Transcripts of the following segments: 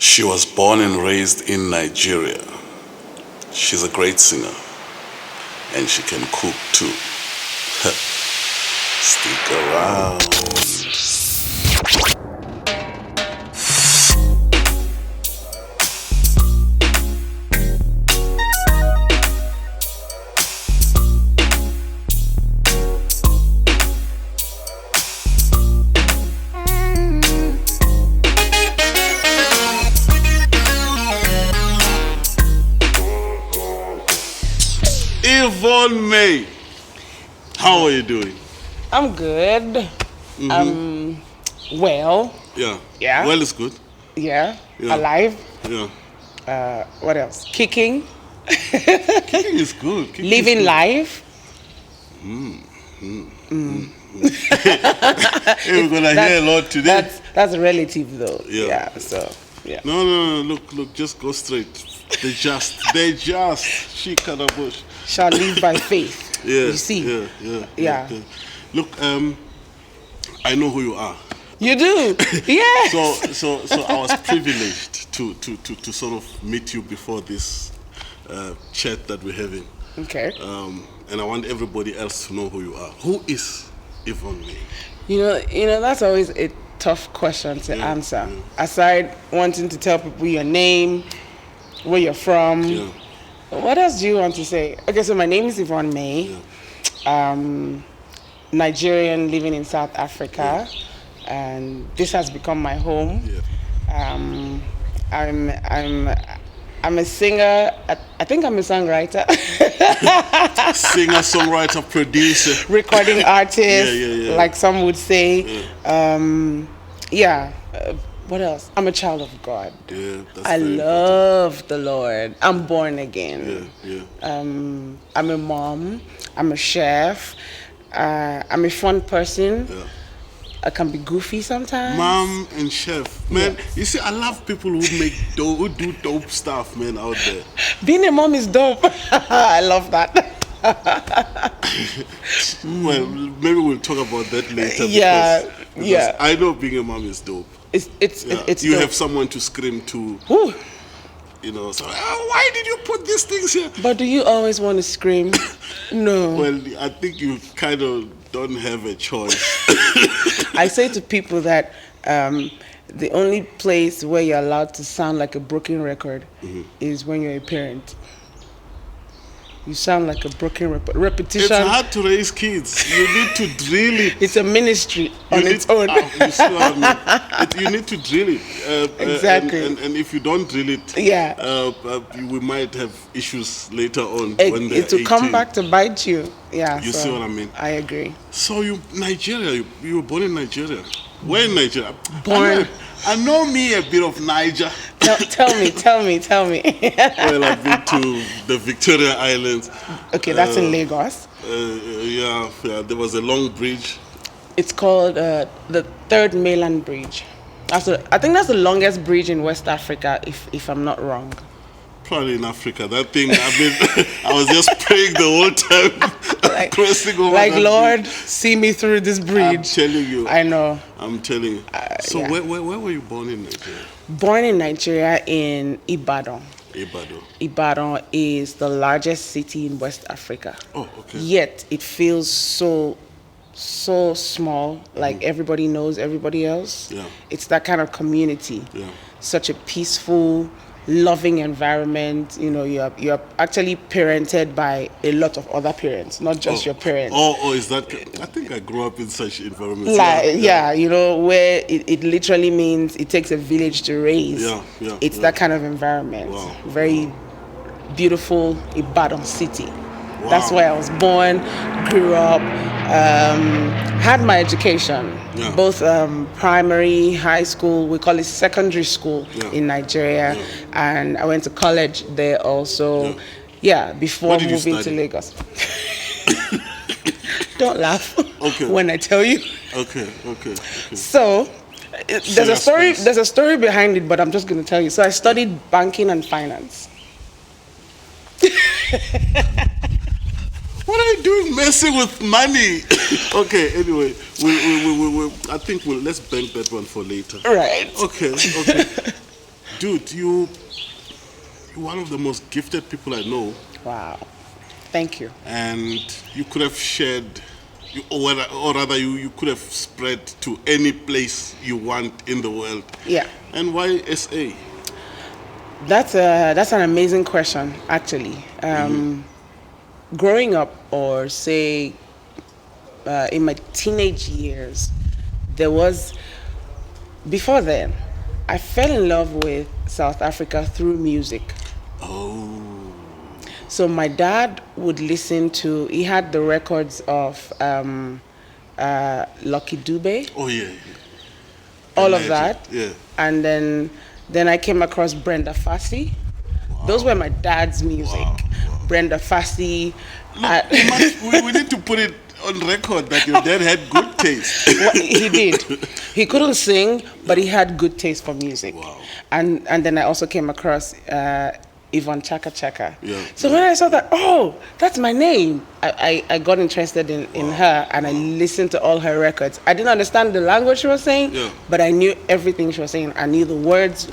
She was born and raised in Nigeria. She's a great singer. And she can cook too. Stick around. Yvonne May, how are you doing? I'm good. Well. Yeah. Yeah. Well is good. Yeah. Alive. Yeah. What else? Kicking. Kicking is good. Living life. We're gonna hear a lot today. That's relative though. Yeah. So yeah. No. Look. Just go straight. They just. She kind of bush. Shall live by faith. Yeah. You see. Yeah. Look, I know who you are. You do. Yeah. So I was privileged to sort of meet you before this chat that we're having. Okay. And I want everybody else to know who you are. Who is Yvonne May? You know that's always a tough question to answer. Yeah. Aside wanting to tell people your name, where you're from. Yeah. What else do you want to say? Okay, so my name is Yvonne May. Yeah. Nigerian living in South Africa, and this has become my home. Yeah. I'm a singer. I think I'm a songwriter. Singer, songwriter, producer, recording artist, like some would say. Yeah. What else? I'm a child of God. Yeah, that's I love the Lord. I'm born again. Yeah. I'm a mom. I'm a chef. I'm a fun person. Yeah. I can be goofy sometimes. Mom and chef, man. Yeah. You see, I love people who do dope stuff, man, out there. Being a mom is dope. I love that. Well, maybe we'll talk about that later. Because I know being a mom is dope. It's you dope. have someone to scream to. Ooh. You know, so why did you put these things here? But do you always want to scream? No. Well, I think you kind of don't have a choice. I say to people that the only place where you're allowed to sound like a broken record is when you're a parent. You sound like a broken repetition. It's hard to raise kids. You need to drill it. It's a ministry on its own. You see what I mean? You need to drill it. Exactly. And if you don't drill it, we might have issues later on when they're 18. It will come back to bite you. Yeah. You see what I mean? I agree. So you were born in Nigeria. Where in Nigeria? Born. I know me a bit of Niger. Tell me. Well, I've been to the Victoria Islands. Okay, that's in Lagos. Yeah, there was a long bridge. It's called the Third Mainland Bridge. I think that's the longest bridge in West Africa, if I'm not wrong. Probably in Africa. That thing, I was just praying the whole time, crossing over. Like, Lord, see me through this bridge. I'm telling you. I know. I'm telling you. So where were you born in Nigeria? Born in Nigeria in Ibadan. Ibadan is the largest city in West Africa. Oh, okay. Yet it feels so small, like everybody knows everybody else. Yeah. It's that kind of community. Yeah. Such a peaceful, loving environment. You know, you're actually parented by a lot of other parents, not just your parents. Oh, is that? I think I grew up in such environments. You know, where it literally means it takes a village to raise. It's that kind of environment. Wow. Very beautiful Ibadan city. Wow. That's where I was born, grew up, had my education, both primary, high school, we call it secondary school in Nigeria, and I went to college there also, before moving to Lagos. Don't laugh when I tell you. Okay. So, there's a story behind it, but I'm just going to tell you. So I studied banking and finance. What are you doing messing with money? Okay, anyway, I think let's bank that one for later. Right. Okay. dude, you're one of the most gifted people I know. Wow. Thank you. And you could have shared, or rather, you could have spread to any place you want in the world. Yeah. And why SA? That's an amazing question, actually. Growing up, or say in my teenage years, before then, I fell in love with South Africa through music. Oh. So my dad would listen to, he had the records of Lucky Dube. Oh, yeah. All of that. Yeah. And then I came across Brenda Fassie. Wow. Those were my dad's music. Wow. Brenda Fassie. Look, we need to put it on record that your dad had good taste. Well, he did. He couldn't sing, but he had good taste for music. Wow. And then I also came across Yvonne Chakachaka. Yeah. So when I saw that, oh, that's my name, I got interested in her, and I listened to all her records. I didn't understand the language she was saying, but I knew everything she was saying. I knew the words,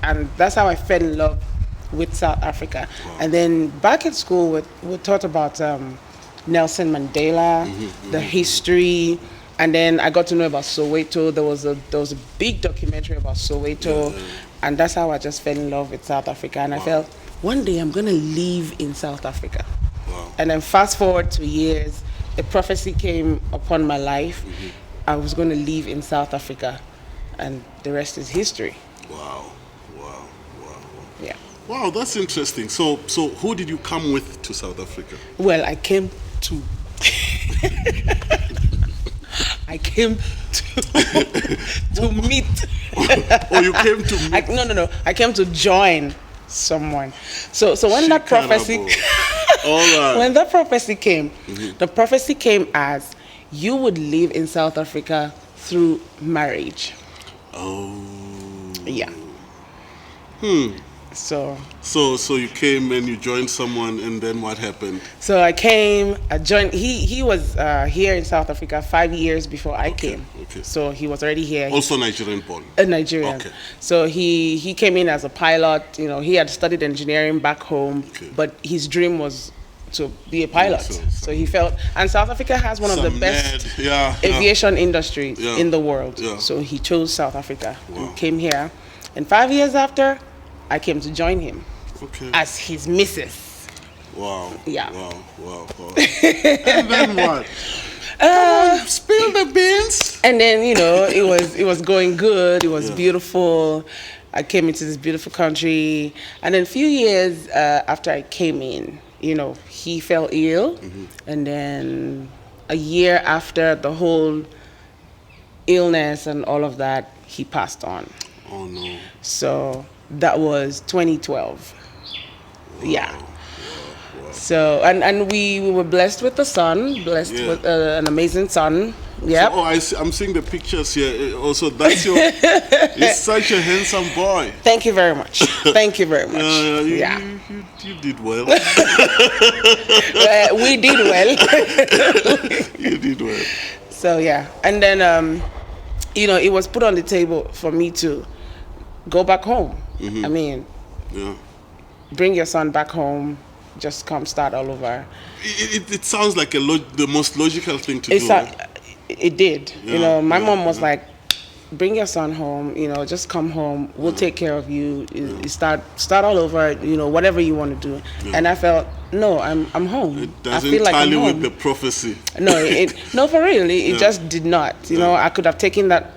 and that's how I fell in love with South Africa. Wow. And then back at school, we taught about Nelson Mandela, the history, and then I got to know about Soweto. There was a big documentary about Soweto, and that's how I just fell in love with South Africa. And I felt, one day I'm going to live in South Africa. Wow. And then fast forward 2 years, a prophecy came upon my life. I was going to live in South Africa, and the rest is history. Wow. Yeah. Wow, that's interesting. So who did you come with to South Africa? Well, I came to meet. Oh, you came to meet? No. I came to join someone. So when that prophecy, when that prophecy came, the prophecy came as you would live in South Africa through marriage. Oh. Yeah. So you came and you joined someone, and then what happened? So I joined. He was here in South Africa 5 years before I came. Okay. So he was already here. Also Nigerian born. A Nigerian. Okay. So he came in as a pilot. You know, he had studied engineering back home, but his dream was to be a pilot. So he felt, and South Africa has one of the best aviation industries in the world. Yeah. So he chose South Africa and came here. And 5 years after, I came to join him as his missus. Wow. Yeah. Wow. And then what? Come on, spill the beans. And then, you know, it was going good. It was beautiful. I came into this beautiful country. And then a few years after I came in, you know, he fell ill. And then a year after the whole illness and all of that, he passed on. Oh, no. So that was 2012. Wow. Yeah. Wow. So, and we were blessed with a son, with an amazing son. Yeah. So, I'm seeing the pictures here. Also, that's he's such a handsome boy. Thank you very much. Thank you very much. You did well. We did well. You did well. So, yeah. And then, you know, it was put on the table for me to go back home. I mean, bring your son back home, just come start all over. It sounds like the most logical thing to do. It did. You know, my mom was like, bring your son home, you know, just come home, we'll take care of you. You start all over, you know, whatever you want to do. And I felt, no, I'm home. It doesn't I feel like tally I'm home. with the prophecy. No, for real, it just did not. You know, I could have taken that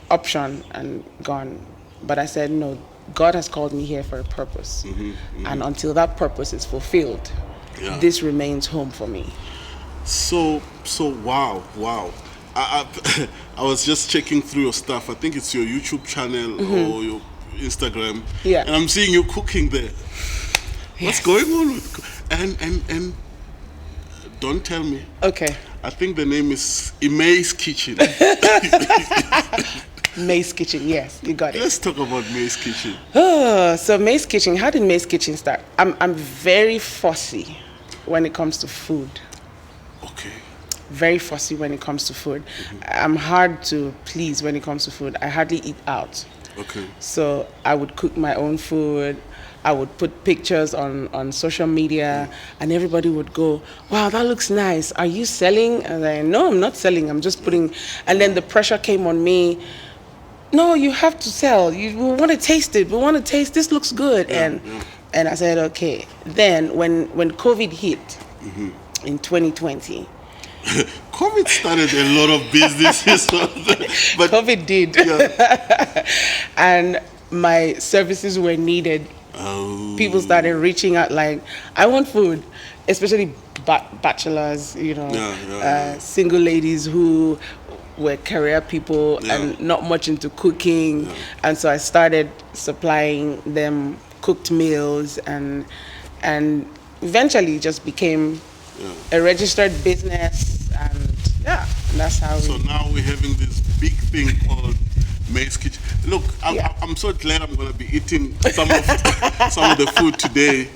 option and gone. But I said, no, God has called me here for a purpose. And until that purpose is fulfilled, this remains home for me. So wow. I was just checking through your stuff. I think it's your YouTube channel or your Instagram. Yeah. And I'm seeing you cooking there. What's going on with and don't tell me. Okay. I think the name is May's Kitchen. May's Kitchen, yes, you got it. Let's talk about May's Kitchen. So May's Kitchen, how did May's Kitchen start? I'm very fussy when it comes to food. Okay. Very fussy when it comes to food. I'm hard to please when it comes to food. I hardly eat out. Okay. So I would cook my own food. I would put pictures on social media, and everybody would go, "Wow, that looks nice. Are you selling?" And I, "No, I'm not selling. I'm just putting." And then the pressure came on me. "No, you have to sell. We want to taste it. We want to taste. This looks good." And I said, "Okay." Then when COVID hit in 2020. COVID started a lot of businesses, but COVID did. Yeah. And my services were needed. Oh. People started reaching out like, "I want food," especially bachelors, single ladies who were career people and not much into cooking. And so I started supplying them cooked meals, and eventually it just became a registered business, and that's how. So now we're having this big thing called May's Kitchen. Look, I'm so glad I'm going to be eating some of the food today.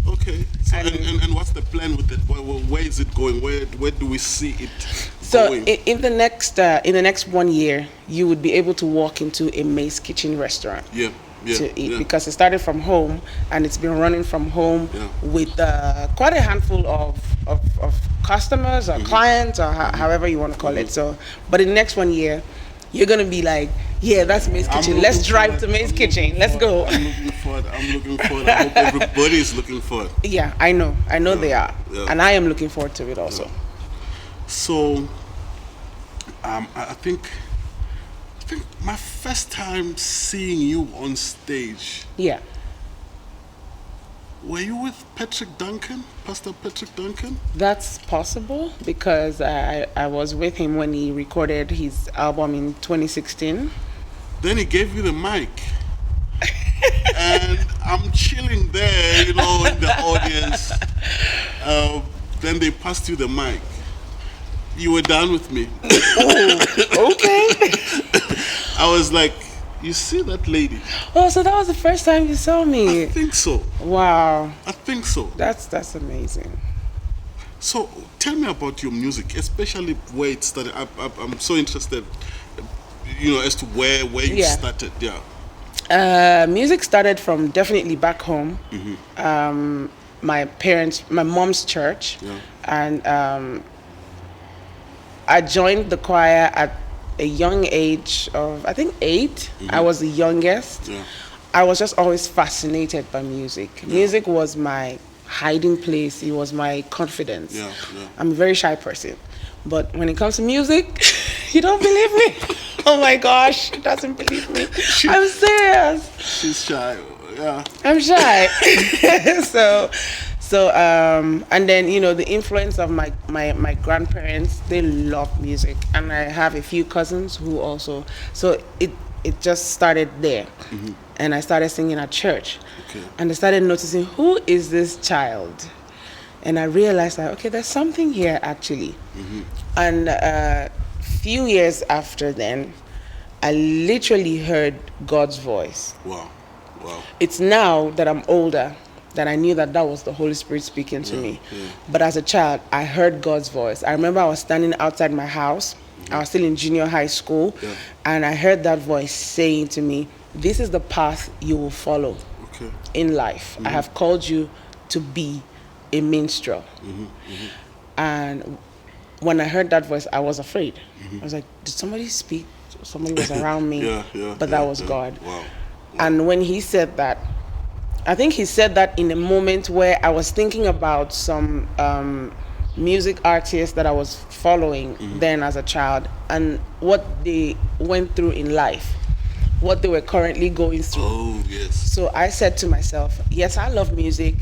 Okay. So, and what's the plan with it? Where is it going? Where do we see it going? So in the next 1 year, you would be able to walk into a May's Kitchen restaurant. To eat, because it started from home and it's been running from home with quite a handful of customers or clients or however you want to call it. So, but in the next 1 year, you're gonna be like, "Yeah, that's May's Kitchen. Let's drive to May's Kitchen. Let's go." I'm looking forward. I hope everybody is looking forward. Yeah, I know they are, and I am looking forward to it also. So, I think my first time seeing you on stage. Yeah. Were you with Pastor Patrick Duncan? That's possible, because I was with him when he recorded his album in 2016. Then he gave you the mic. And I'm chilling there, in the audience. Then they passed you the mic. You were done with me. Oh, okay. I was like, "You see that lady?" Oh, so that was the first time you saw me? I think so. Wow. I think so. That's amazing. So tell me about your music, especially where it started. I'm so interested, as to where you started. Yeah. Music started from definitely back home. My mom's church, and I joined the choir at a young age of, I think, 8. I was the youngest. I was just always fascinated by music. Music was my hiding place. It was my confidence. I'm a very shy person, but when it comes to music, you don't believe me. Oh my gosh, she doesn't believe me. I'm serious. She's shy. Yeah. I'm shy. So and then the influence of my grandparents, they love music, and I have a few cousins who also. So it just started there, and I started singing at church, and I started noticing, who is this child, and I realized that there's something here actually, and a few years after then, I literally heard God's voice. Wow. It's now that I'm older that I knew that was the Holy Spirit speaking to me. But as a child, I heard God's voice. I remember I was standing outside my house. I was still in junior high school, and I heard that voice saying to me, "This is the path you will follow in life. I have called you to be a minstrel." And when I heard that voice, I was afraid. I was like, did somebody speak? Somebody was around me, but that was God. Wow. And when he said that, I think he said that in a moment where I was thinking about some music artists that I was following then as a child, and what they went through in life, what they were currently going through. Oh, yes. So I said to myself, yes, I love music,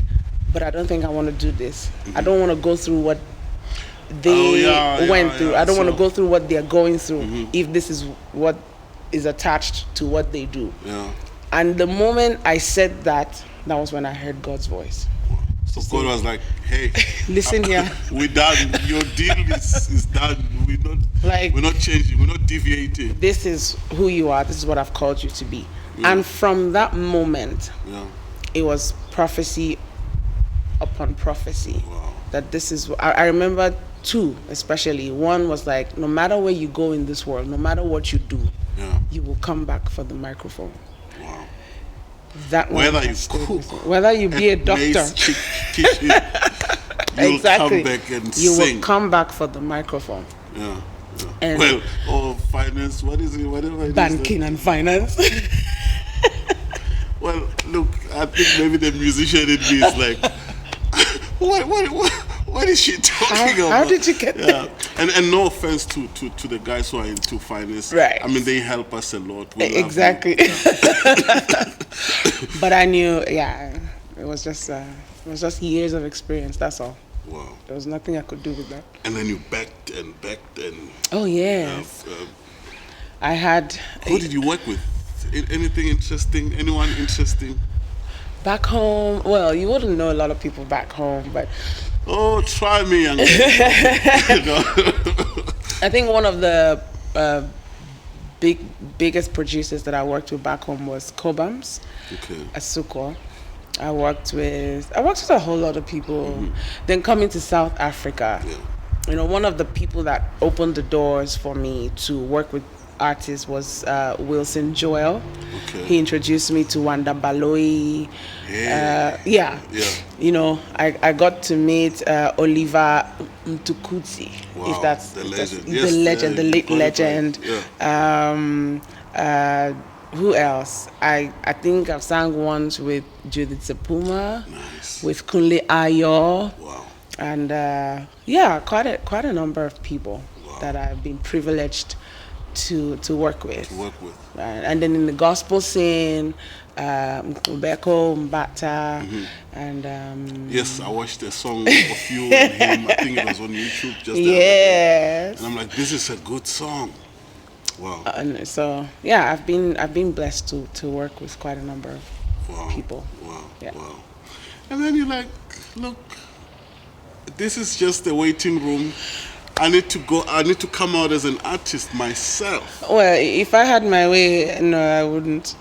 but I don't think I want to do this. I don't want to go through what they went through. I don't want to go through what they're going through if this is what is attached to what they do. And the moment I said that, that was when I heard God's voice. So God was like, "Hey, listen here. We're done. Your deal is done. We're not changing. We're not deviating. This is who you are. This is what I've called you to be." And from that moment, it was prophecy upon prophecy. Wow. That this is. I remember two especially. One was like, no matter where you go in this world, no matter what you do, you will come back for the microphone. Wow. That whether you cook, whether you be a doctor, kitchen, you'll exactly. come back and you sing. will come back for the microphone. Yeah. And well, or finance, what is it? Whatever it banking and finance. Well, look, I think maybe the musician in me is like, what is she talking about? How did you get there? And no offense to the guys who are into finance. Right. I mean, they help us a lot. Exactly. But I knew, it was just years of experience. That's all. Wow. There was nothing I could do with that. And then you backed and. Oh yes. I had. Who did you work with? Anything interesting? Anyone interesting? Back home, well, you wouldn't know a lot of people back home, but... Oh, try me, young man. I think one of the biggest producers that I worked with back home was Cobams, Asuko. I worked with a whole lot of people. Mm-hmm. Then coming to South Africa, one of the people that opened the doors for me to work with artist was Wilson Joel. He introduced me to Wanda Baloi. I got to meet Oliver Mtukudzi. Wow, if that's the legend. The late legend. Who else? I think I've sang once with Judith Sepuma, with Kunle Ayo. Wow. And quite a number of people that I've been privileged to work with. And then in the gospel scene, Mbeko, Mbata, and yes, I watched a song of you and him. I think it was on YouTube just yes. And I'm like, this is a good song. Wow. And so I've been blessed to work with quite a number of people. Wow. Yeah. Wow. And then you're like, look, this is just a waiting room. I need to come out as an artist myself. Well, if I had my way, no, I wouldn't.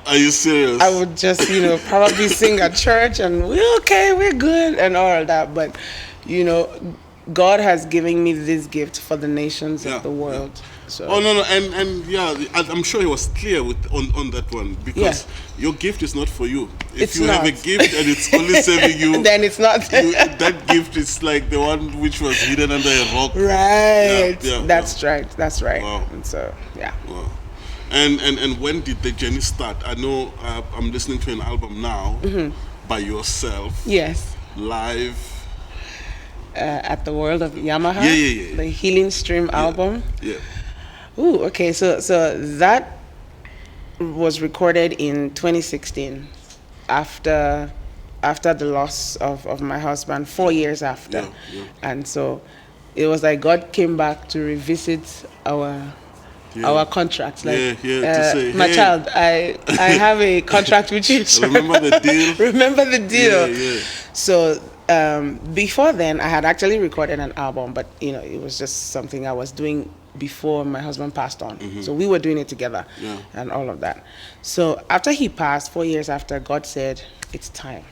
Are you serious? I would just, probably sing at church and we're good and all of that. But, God has given me this gift for the nations of the world. Yeah. So. Oh no, and I'm sure he was clear on that one, because your gift is not for you. If you have a gift and it's only serving you, then it's not. That gift is like the one which was hidden under a rock. Right. That's right. That's right. Wow. And so Wow. And when did the journey start? I know I'm listening to an album now by yourself. Yes. Live. At the World of Yamaha. Yeah. The Healing Stream album. Yeah. Ooh, okay. So that was recorded in 2016, after the loss of my husband, 4 years after. Yeah. And so it was like God came back to revisit our contract. Like, to say, my child, I have a contract with you. Remember the deal? Remember the deal. Yeah. So before then, I had actually recorded an album, but it was just something I was doing before my husband passed on. Mm-hmm. So we were doing it together and all of that. So after he passed, 4 years after, God said, it's time.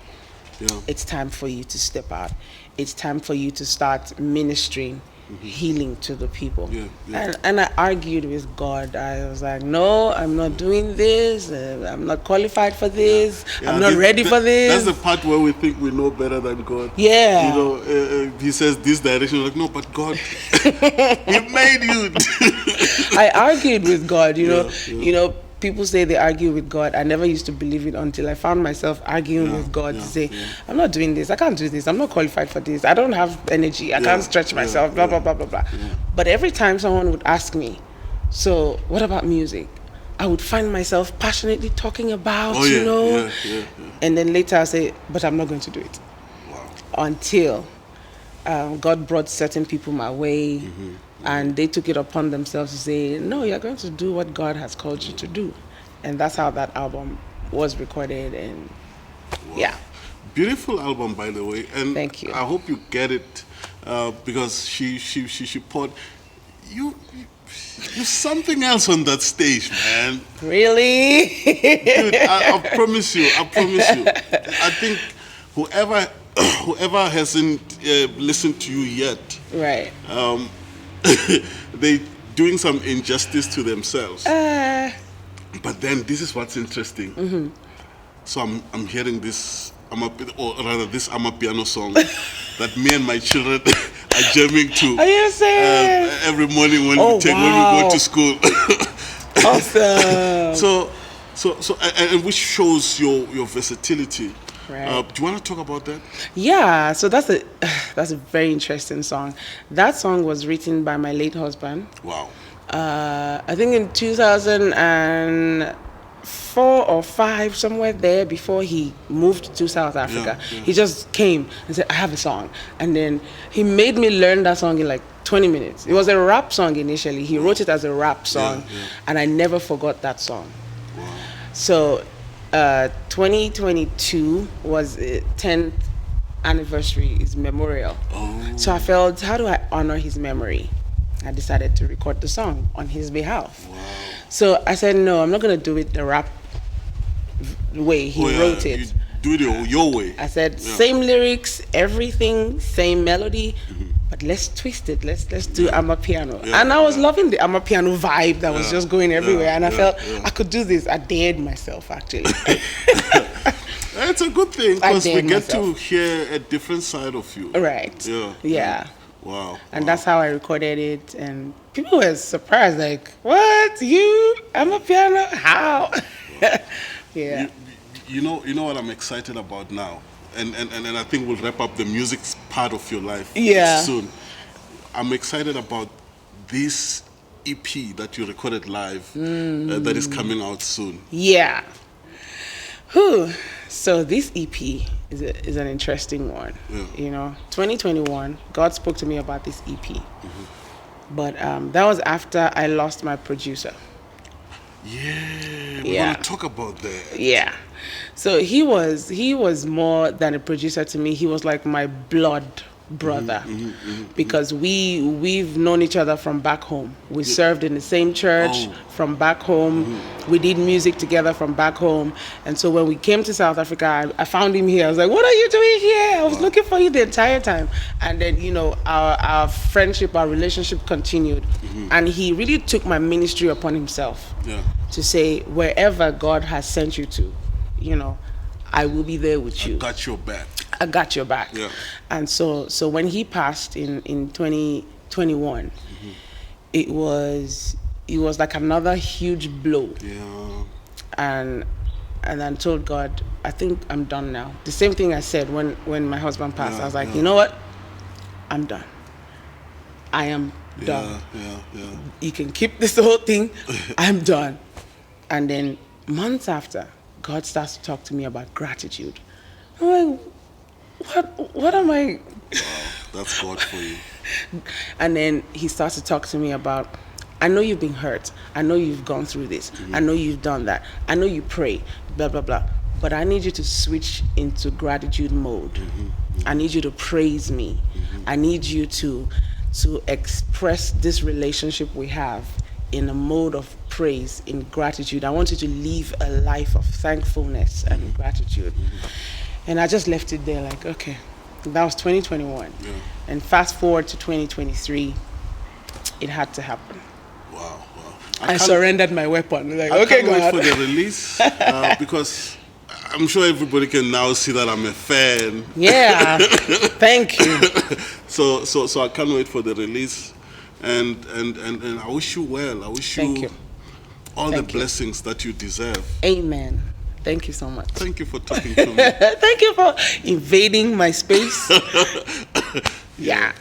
Yeah. It's time for you to step out. It's time for you to start ministering healing to the people. And I argued with God. I was like, no, I'm not doing this. I'm not qualified for this. I'm not ready for this. That's the part where we think we know better than God. Yeah. He says this direction. We're like, no, but God, He made you. I argued with God, people say they argue with God. I never used to believe it until I found myself arguing with God to say, I'm not doing this. I can't do this. I'm not qualified for this. I don't have energy. I can't stretch myself, blah, blah, blah, blah, blah. But every time someone would ask me, so what about music? I would find myself passionately talking about, And then later I'll say, but I'm not going to do it. Wow. Until God brought certain people my way. And they took it upon themselves to say, no, you're going to do what God has called you to do. And that's how that album was recorded. And beautiful album, by the way. And thank you. I hope you get it, because she poured you're something else on that stage, man. Really? Dude, I promise you. I think whoever hasn't listened to you yet, Right. They doing some injustice to themselves. But then this is what's interesting. Mm-hmm. So I'm hearing this this Amapiano song that me and my children are jamming to. Are you saying? Every morning when we go to school. Awesome. So and which shows your versatility. Right. Do you want to talk about that? Yeah, so that's a very interesting song. That song was written by my late husband. Wow. I think in 2004 or 5, somewhere there, before he moved to South Africa. Yeah. He just came and said, I have a song. And then he made me learn that song in like 20 minutes. It was a rap song initially. He wrote it as a rap song, and I never forgot that song. Wow. So 2022 was 10th anniversary, his memorial. Oh. So I felt, how do I honor his memory? I decided to record the song on his behalf. Wow. So I said, no, I'm not going to do it the rap way he wrote it. You do it your way. I said, same lyrics, everything, same melody, but let's twist it. Let's do Amapiano. And I was loving the Amapiano vibe that was just going everywhere. And I felt I could do this. I dared myself, actually. It's a good thing because we get to hear a different side of you. Right. Yeah. Wow. And that's how I recorded it. And people were surprised, like, what? You? Amapiano? How? Yeah. You know what I'm excited about now? And I think we'll wrap up the music part of your life soon. I'm excited about this EP that you recorded live that is coming out soon. Yeah. Whew. So this EP is an interesting one. Yeah. You know, 2021, God spoke to me about this EP. Mm-hmm. But that was after I lost my producer. Yeah, we're gonna talk about that. Yeah. So he was more than a producer to me. He was like my blood brother, because we've known each other from back home. We served in the same church from back home. We did music together from back home. And so when we came to South Africa, I found him here. I was like, what are you doing here? I was looking for you the entire time. And then, you know, our friendship, our relationship continued. And he really took my ministry upon himself to say, wherever God has sent you to, you know, I will be there with you. I got your back. I got your back. Yeah. And so when he passed in 2021, it was like another huge blow. Yeah. And I told God, I think I'm done now. The same thing I said when my husband passed. I was like, you know what? I'm done. I am done. Yeah. You can keep this whole thing. I'm done. And then months after, God starts to talk to me about gratitude. I'm like, what am I? Wow, that's God for you. And then he starts to talk to me about, I know you've been hurt. I know you've gone through this. I know you've done that. I know you pray, blah, blah, blah. But I need you to switch into gratitude mode. I need you to praise me. I need you to express this relationship we have in a mode of praise, in gratitude. I want you to live a life of thankfulness and gratitude. And I just left it there like, okay, that was 2021. Yeah. And fast forward to 2023, it had to happen. Wow. I surrendered my weapon. Like, I can't wait for the release because I'm sure everybody can now see that I'm a fan. Yeah, thank you. So I can't wait for the release. And I wish you well. I wish you all the blessings that you deserve. Amen. Thank you so much. Thank you for talking to me. Thank you for invading my space. Yeah.